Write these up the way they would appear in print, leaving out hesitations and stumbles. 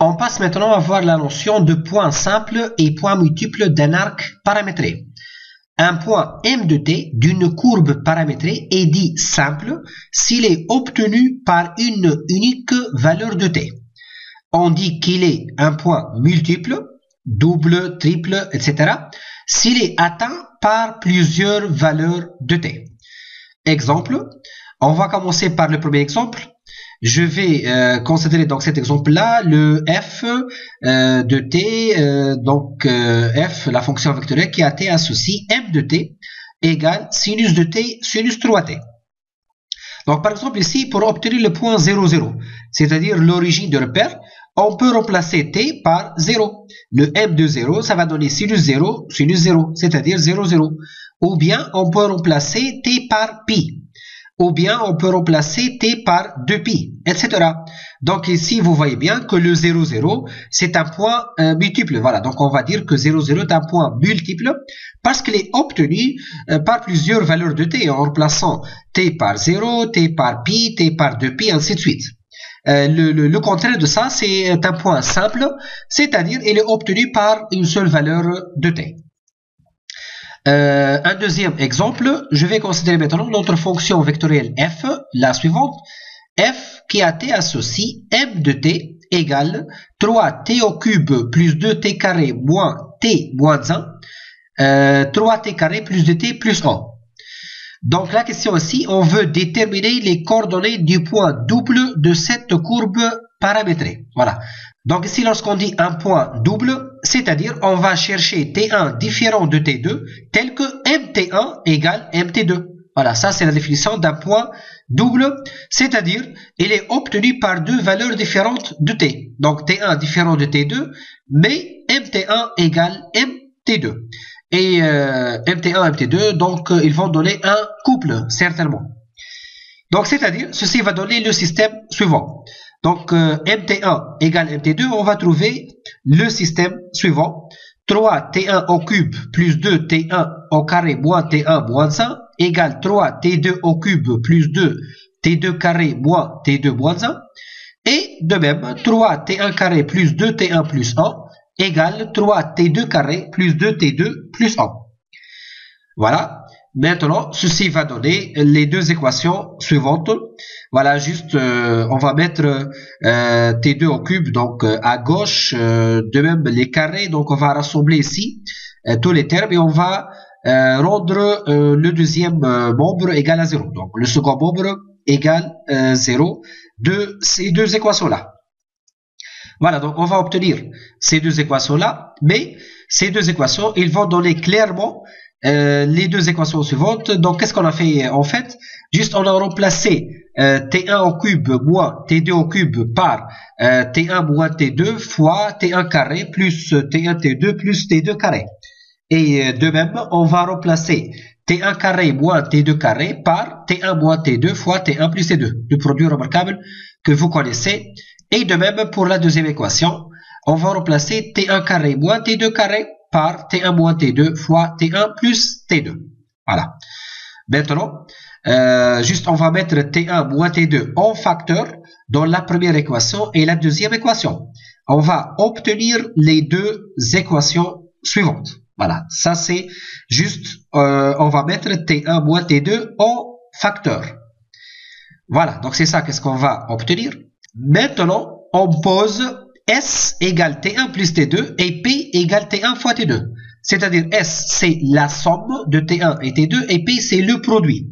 On passe maintenant à voir la notion de point simple et point multiple d'un arc paramétré. Un point M de t d'une courbe paramétrée est dit simple s'il est obtenu par une unique valeur de t. On dit qu'il est un point multiple, double, triple, etc. s'il est atteint par plusieurs valeurs de t. Exemple, on va commencer par le premier exemple. Je vais considérer donc cet exemple-là, le f de t, f, la fonction vectorielle qui a t associe m de t égale sinus de t, sinus 3t. Donc par exemple ici, pour obtenir le point 0, 0, c'est-à-dire l'origine de repère, on peut remplacer t par 0. Le m de 0, ça va donner sinus 0, c'est-à-dire 0, 0. Ou bien on peut remplacer t par pi. Ou bien on peut remplacer t par 2pi, etc. Donc ici, vous voyez bien que le 0, 0, c'est un point multiple. Voilà, donc on va dire que 0, 0 est un point multiple parce qu'il est obtenu par plusieurs valeurs de t en remplaçant t par 0, t par pi, t par 2pi, ainsi de suite. Le contraire de ça, c'est un point simple, c'est-à-dire il est obtenu par une seule valeur de t. Un deuxième exemple, je vais considérer maintenant notre fonction vectorielle f, la suivante. F qui a t associe m de t égale 3t au cube plus 2t carré moins t moins 1, 3t carré plus 2t plus 1. Donc la question ici, on veut déterminer les coordonnées du point double de cette courbe paramétrée. Voilà. Donc ici, lorsqu'on dit un point double, c'est-à-dire on va chercher T1 différent de T2, tel que MT1 égale MT2. Voilà, ça c'est la définition d'un point double, c'est-à-dire il est obtenu par deux valeurs différentes de T. Donc T1 différent de T2, mais MT1 égale MT2. Et MT1 et MT2, donc ils vont donner un couple, certainement. Donc c'est-à-dire, ceci va donner le système suivant. Donc, MT1 égale MT2, on va trouver le système suivant. 3T1 au cube plus 2T1 au carré moins T1 moins 1 égale 3T2 au cube plus 2T2 carré moins T2 moins 1. Et de même, 3T1 carré plus 2T1 plus 1 égale 3T2 carré plus 2T2 plus 1. Voilà. Maintenant, ceci va donner les deux équations suivantes. Voilà, juste, on va mettre T2 au cube, donc à gauche, de même les carrés. Donc, on va rassembler ici tous les termes et on va rendre le deuxième membre égal à 0. Donc, le second membre égal 0 de ces deux équations-là. Voilà, donc on va obtenir ces deux équations-là, mais ces deux équations, ils vont donner clairement les deux équations suivantes. Donc, qu'est-ce qu'on a fait en fait? Juste, on a remplacé T1 au cube moins T2 au cube par T1 moins T2 fois T1 carré plus T1 T2 plus T2 carré. Et de même, on va remplacer T1 carré moins T2 carré par T1 moins T2 fois T1 plus T2. Le produit remarquable que vous connaissez. Et de même, pour la deuxième équation, on va remplacer T1 carré moins T2 carré par T1 moins T2 fois T1 plus T2. Voilà. Maintenant, juste on va mettre T1 moins T2 en facteur dans la première équation et la deuxième équation. On va obtenir les deux équations suivantes. Voilà, ça c'est juste, on va mettre T1 moins T2 en facteur. Voilà, donc c'est ça qu'est-ce qu'on va obtenir. Maintenant, on pose S égale T1 plus T2 et P égale T1 fois T2. C'est-à-dire S, c'est la somme de T1 et T2 et P, c'est le produit.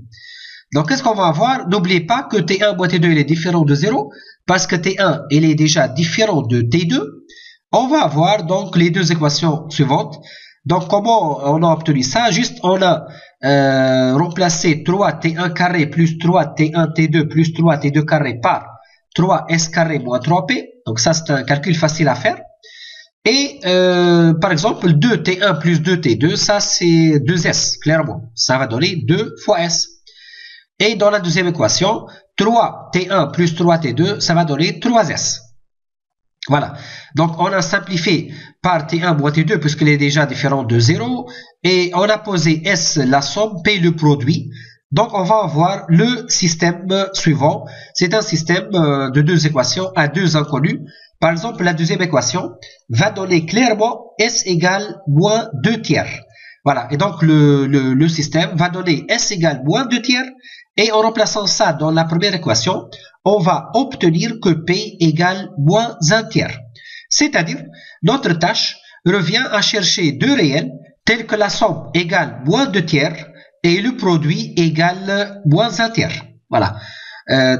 Donc, qu'est-ce qu'on va avoir? N'oubliez pas que T1 moins T2, il est différent de 0 parce que T1, il est déjà différent de T2. On va avoir donc les deux équations suivantes. Donc, comment on a obtenu ça? Juste, on a remplacé 3T1 carré plus 3T1 T2 plus 3T2 carré par 3S carré moins 3P. Donc ça, c'est un calcul facile à faire. Et par exemple, 2T1 plus 2T2, ça c'est 2S, clairement. Ça va donner 2 fois S. Et dans la deuxième équation, 3T1 plus 3T2, ça va donner 3S. Voilà. Donc on a simplifié par T1 moins T2 puisqu'il est déjà différent de 0. Et on a posé S la somme, P le produit. Donc, on va avoir le système suivant. C'est un système de deux équations à deux inconnus. Par exemple, la deuxième équation va donner clairement S égale moins 2 tiers. Voilà, et donc le système va donner S égale moins 2 tiers, et en remplaçant ça dans la première équation, on va obtenir que P égale moins 1 tiers. C'est-à-dire, notre tâche revient à chercher deux réels tels que la somme égale moins 2 tiers et le produit égale moins 1 tiers. Voilà.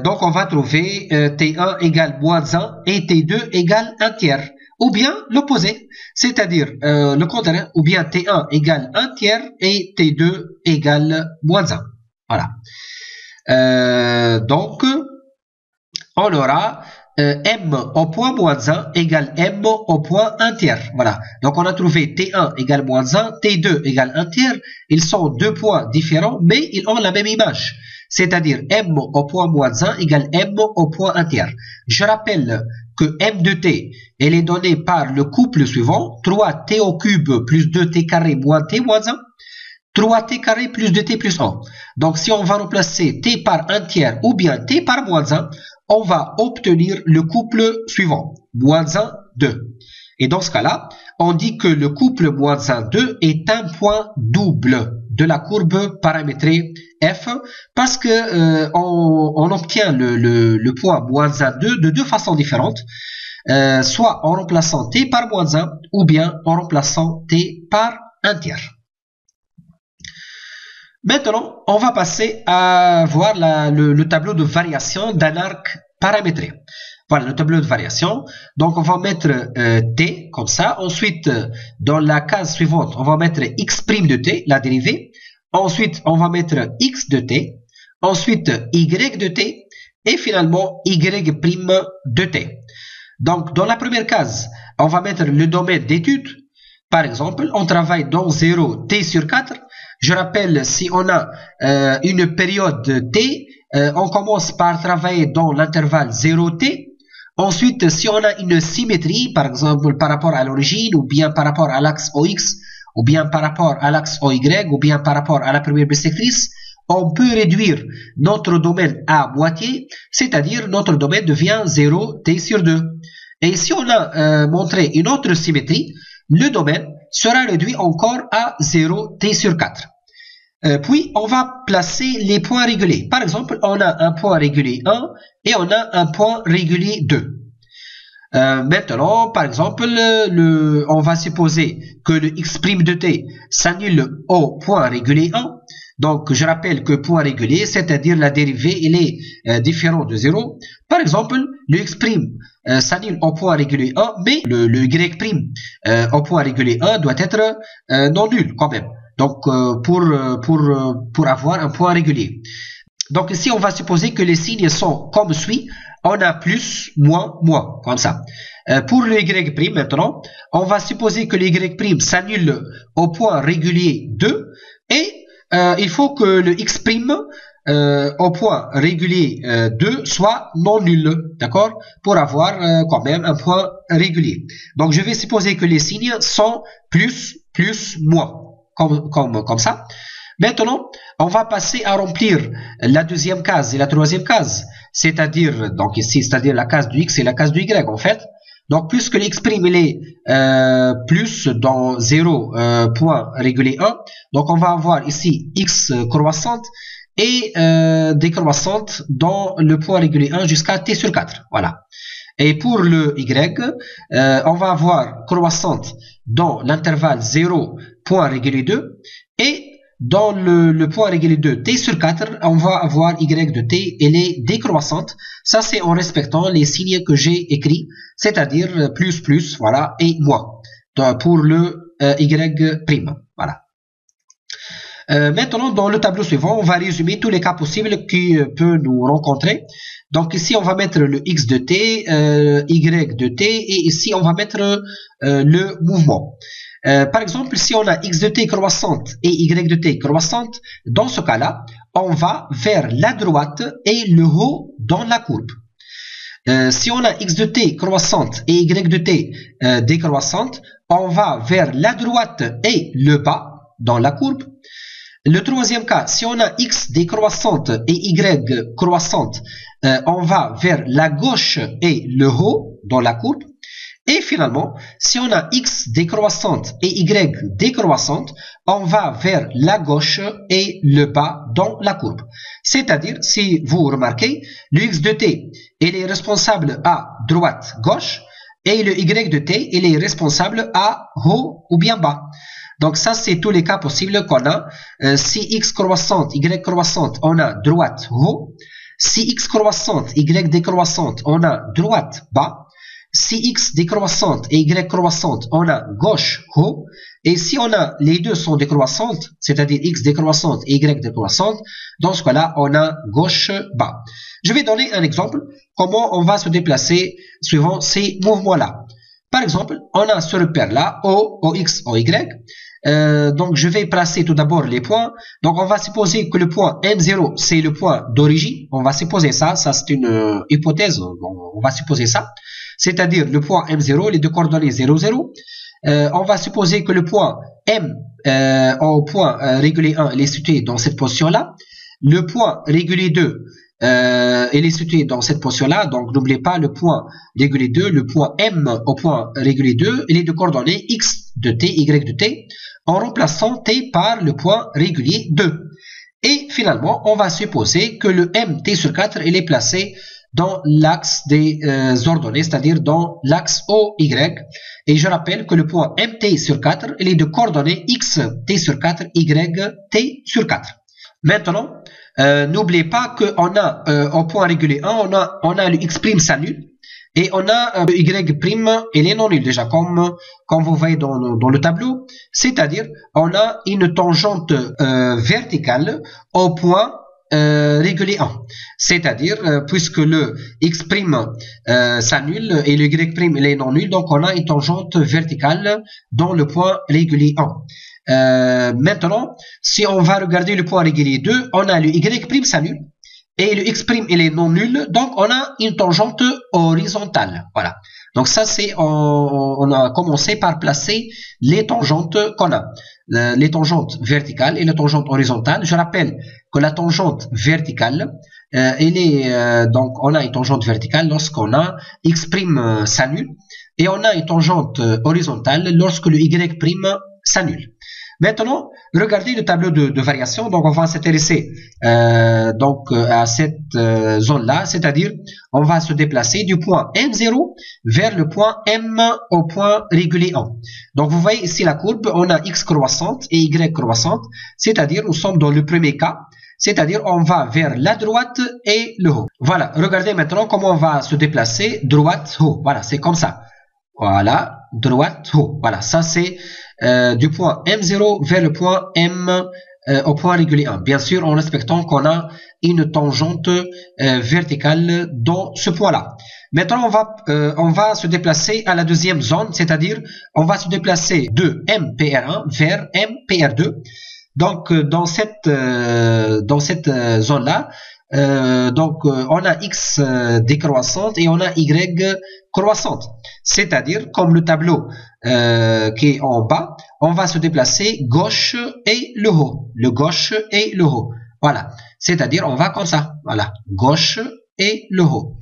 Donc on va trouver T1 égale moins 1 et T2 égale 1 tiers. Ou bien l'opposé, c'est-à-dire le contraire, ou bien T1 égale 1 tiers et T2 égale moins 1. Voilà. Donc, on aura M au point moins 1 égale M au point 1 tiers. Voilà. Donc, on a trouvé T1 égale moins 1, T2 égale 1 tiers. Ils sont deux points différents, mais ils ont la même image. C'est-à-dire M au point moins 1 égale M au point 1 tiers. Je rappelle que M de T, elle est donnée par le couple suivant, 3T au cube plus 2T carré moins T moins 1. 3T carré plus 2T plus 1. Donc, si on va remplacer T par 1 tiers ou bien T par moins 1, on va obtenir le couple suivant, moins 1, 2. Et dans ce cas-là, on dit que le couple moins 1, 2 est un point double de la courbe paramétrée F, parce que on obtient le point moins 1, 2 de deux façons différentes, soit en remplaçant T par moins 1 ou bien en remplaçant T par 1 tiers. Maintenant, on va passer à voir le tableau de variation d'un arc paramétré. Voilà le tableau de variation. Donc, on va mettre T comme ça. Ensuite, dans la case suivante, on va mettre x' de T, la dérivée. Ensuite, on va mettre x de T. Ensuite, y de T. Et finalement, y' de T. Donc, dans la première case, on va mettre le domaine d'étude. Par exemple, on travaille dans 0 T sur 4. Je rappelle, si on a une période T, on commence par travailler dans l'intervalle 0T. Ensuite, si on a une symétrie, par exemple par rapport à l'origine, ou bien par rapport à l'axe OX, ou bien par rapport à l'axe OY, ou bien par rapport à la première bisectrice, on peut réduire notre domaine à moitié, c'est-à-dire notre domaine devient 0T sur 2. Et si on a montré une autre symétrie, le domaine sera réduit encore à 0T sur 4. Puis, on va placer les points réguliers. Par exemple, on a un point régulier 1 et on a un point régulier 2. Maintenant, par exemple, on va supposer que le x' de t s'annule au point régulier 1. Donc, je rappelle que point régulier, c'est-à-dire la dérivée, il est différent de 0. Par exemple, le x' s'annule au point régulier 1, mais le y' au point régulier 1 doit être non nul quand même. Donc, pour avoir un point régulier. Donc, ici, on va supposer que les signes sont comme suit. On a plus, moins, moins, comme ça. Pour le y' maintenant, on va supposer que le y' s'annule au point régulier 2 et il faut que le x' au point régulier 2 soit non nul, d'accord, pour avoir quand même un point régulier. Donc, je vais supposer que les signes sont plus, plus, moins. Comme ça. Maintenant, on va passer à remplir la deuxième case et la troisième case, c'est-à-dire, donc ici, c'est-à-dire la case du x et la case du y, en fait. Donc, puisque l'ex' il est plus dans 0 point régulier 1, donc on va avoir ici x croissante et décroissante dans le point régulier 1 jusqu'à t sur 4. Voilà. Et pour le y, on va avoir croissante dans l'intervalle 0 point régulier 2 et dans le point régulier 2 t sur 4, on va avoir y de t, elle est décroissante. Ça, c'est en respectant les signes que j'ai écrits, c'est-à-dire plus, plus, voilà, et moins, pour le y'. Voilà. Maintenant, dans le tableau suivant, on va résumer tous les cas possibles qui peuvent nous rencontrer. Donc ici, on va mettre le x de t, y de t, et ici, on va mettre le mouvement. Par exemple, si on a x de t croissante et y de t croissante, dans ce cas-là, on va vers la droite et le haut dans la courbe. Si on a x de t croissante et y de t décroissante, on va vers la droite et le bas dans la courbe. Le troisième cas, si on a x décroissante et y croissante, on va vers la gauche et le haut dans la courbe. Et finalement, si on a x décroissante et y décroissante, on va vers la gauche et le bas dans la courbe. C'est-à-dire, si vous remarquez, le x de t, il est responsable à droite, gauche, et le y de t, il est responsable à haut ou bien bas. Donc ça, c'est tous les cas possibles qu'on a. Si x croissante, y croissante, on a droite, haut. Si x croissante, y décroissante, on a droite, bas. Si x décroissante et y croissante, on a gauche, haut. Et si on a les deux sont décroissantes, c'est-à-dire x décroissante et y décroissante, dans ce cas-là, on a gauche, bas. Je vais donner un exemple, comment on va se déplacer suivant ces mouvements-là. Par exemple, on a ce repère-là, O, OX, OY. Donc, je vais placer tout d'abord les points. Donc, on va supposer que le point M0, c'est le point d'origine. On va supposer ça. Ça, c'est une hypothèse. On va supposer ça. C'est-à-dire, le point M0, les deux coordonnées 0, 0. On va supposer que le point M, au point régulier 1, il est situé dans cette position-là. Le point régulier 2, il est situé dans cette position-là. Donc, n'oubliez pas le point régulier 2, le point M au point régulier 2, il est de coordonnées X de T, Y de T, en remplaçant T par le point régulier 2. Et finalement, on va supposer que le MT sur 4, il est placé dans l'axe des ordonnées, c'est-à-dire dans l'axe OY. Et je rappelle que le point MT sur 4, il est de coordonnées X T sur 4, Y T sur 4. Maintenant, n'oubliez pas qu'on a au point régulier 1, on a le x' s'annule et on a le y' il est non nul déjà comme vous voyez dans le tableau, c'est-à-dire on a une tangente verticale au point régulier 1, c'est-à-dire puisque le x' s'annule et le y' il est non nul, donc on a une tangente verticale dans le point régulier 1. Maintenant, si on va regarder le point régulier 2, on a le y' s'annule et le x' il est non nul, donc on a une tangente horizontale. Voilà. Donc ça c'est on a commencé par placer les tangentes qu'on a, les tangentes verticales et les tangentes horizontales. Je rappelle que la tangente verticale, elle est donc on a une tangente verticale lorsqu'on a x' s'annule et on a une tangente horizontale lorsque le y' s'annule. Maintenant, regardez le tableau de variation. Donc, on va s'intéresser à cette zone-là, c'est-à-dire on va se déplacer du point M0 vers le point M au point régulier 1. Donc, vous voyez ici la courbe, on a x croissante et y croissante, c'est-à-dire nous sommes dans le premier cas, c'est-à-dire on va vers la droite et le haut. Voilà, regardez maintenant comment on va se déplacer droite-haut. Voilà, c'est comme ça. Voilà, droite-haut. Voilà, ça c'est du point M0 vers le point M au point régulier 1. Bien sûr, en respectant qu'on a une tangente verticale dans ce point-là. Maintenant, on va se déplacer à la deuxième zone, c'est-à-dire on va se déplacer de MPR1 vers MPR2. Donc, dans cette zone-là, on a x décroissante et on a y croissante. C'est-à-dire, comme le tableau qui est en bas, on va se déplacer gauche et le haut. Le gauche et le haut. Voilà. C'est-à-dire, on va comme ça. Voilà. Gauche et le haut.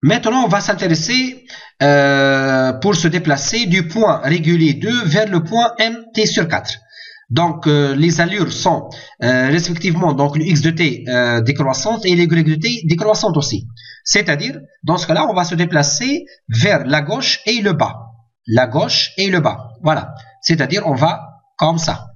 Maintenant, on va s'intéresser pour se déplacer du point régulier 2 vers le point MT sur 4. Donc, les allures sont respectivement donc le x de t décroissante et le y de t décroissante aussi. C'est-à-dire, dans ce cas-là, on va se déplacer vers la gauche et le bas. La gauche et le bas. Voilà. C'est-à-dire, on va comme ça.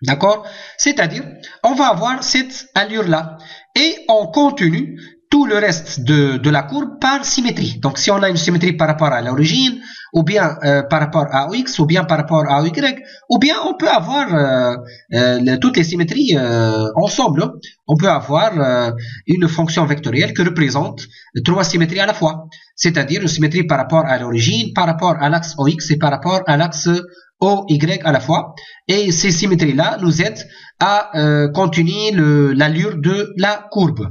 D'accord? C'est-à-dire, on va avoir cette allure-là. Et on continue tout le reste de la courbe par symétrie. Donc, si on a une symétrie par rapport à l'origine, ou bien par rapport à x, ou bien par rapport à y, ou bien on peut avoir toutes les symétries ensemble. On peut avoir une fonction vectorielle qui représente trois symétries à la fois. C'est-à-dire une symétrie par rapport à l'origine, par rapport à l'axe OX et par rapport à l'axe OY à la fois. Et ces symétries-là nous aident à continuer l'allure de la courbe.